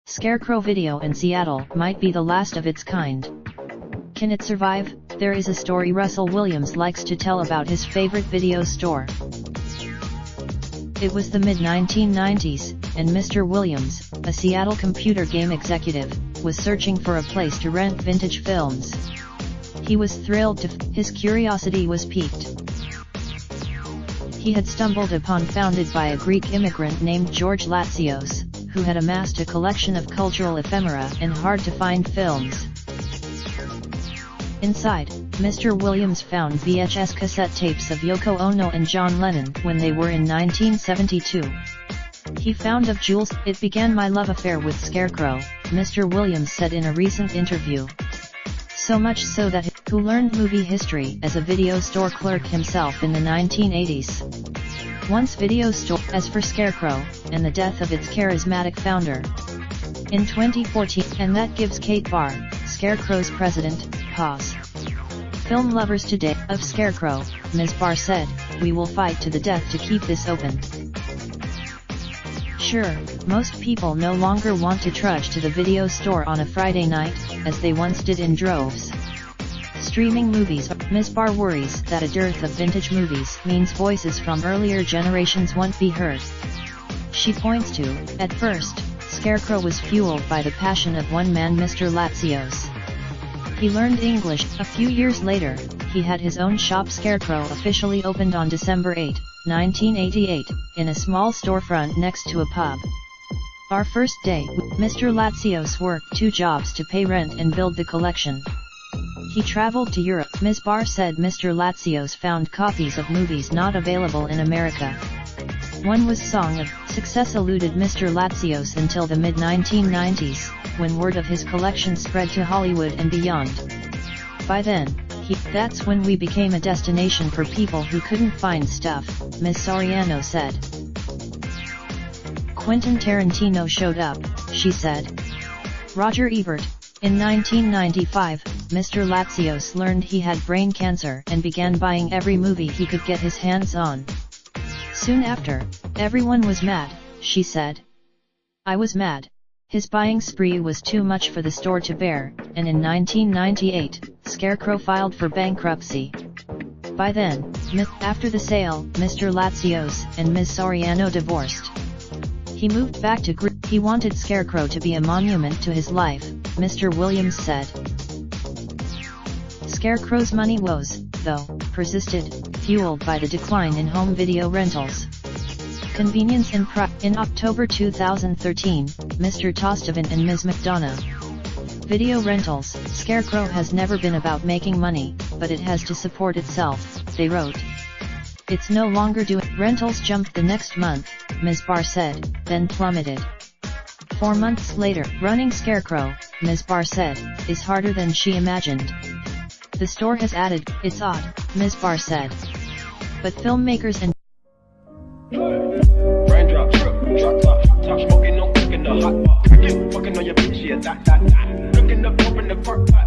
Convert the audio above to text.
Scarecrow video in Seattle might be the last of its kind. Can it survive? There is a story Russell Williams likes to tell about his favorite video store. It was the mid-1990s, and Mr. Williams, a Seattle computer game executive, was searching for a place to rent vintage films. He was thrilled his curiosity was piqued. He had stumbled upon founded by a Greek immigrant named George Latsios, who had amassed a collection of cultural ephemera and hard-to-find films. Inside, Mr. Williams found VHS cassette tapes of Yoko Ono and John Lennon when they were in 1972. He found of jewels. It began my love affair with Scarecrow, Mr. Williams said in a recent interview. So much so that who learned movie history as a video store clerk himself in the 1980s. Once video store. As for Scarecrow, and the death of its charismatic founder in 2014, and that gives Kate Barr, Scarecrow's president, pause. Film lovers today, of Scarecrow, Ms. Barr said, "We will fight to the death to keep this open." Sure, most people no longer want to trudge to the video store on a Friday night, as they once did in droves. Streaming movies. Ms. Barr worries that a dearth of vintage movies means voices from earlier generations won't be heard. She points to, at first, Scarecrow was fueled by the passion of one man, Mr. Latsios. He learned English. A few years later, he had his own shop. Scarecrow officially opened on December 8, 1988, in a small storefront next to a pub. Our first day, Mr. Latsios worked 2 jobs to pay rent and build the collection. He traveled to Europe. Ms. Barr said Mr. Latsios found copies of movies not available in America. One was Song of Success eluded Mr. Latsios until the mid-1990s, when word of his collection spread to Hollywood and beyond. By then, that's when we became a destination for people who couldn't find stuff, Ms. Soriano said. Quentin Tarantino showed up, she said. Roger Ebert. In 1995, Mr. Latsios learned he had brain cancer and began buying every movie he could get his hands on. Soon after, everyone was mad, she said. I was mad. His buying spree was too much for the store to bear, and in 1998, Scarecrow filed for bankruptcy. By then, after the sale, Mr. Latsios and Ms. Soriano divorced. He moved back to Greece. He wanted Scarecrow to be a monument to his life, Mr. Williams said. Scarecrow's money woes, though, persisted, fueled by the decline in home video rentals. Convenience and pride. In October 2013, Mr. Tostovan and Ms. McDonough. Video rentals. Scarecrow has never been about making money, but it has to support itself, they wrote. It's no longer doing. Rentals jumped the next month, Ms. Barr said, then plummeted. 4 months later, running Scarecrow, Ms. Barr said, is harder than she imagined. The store has added, it's odd, Ms. Barr said. But filmmakers and raindrop, truck top, smoking, no cooking the hot pot. Fucking on your bitch, yeah, that. Looking up, open the park pot.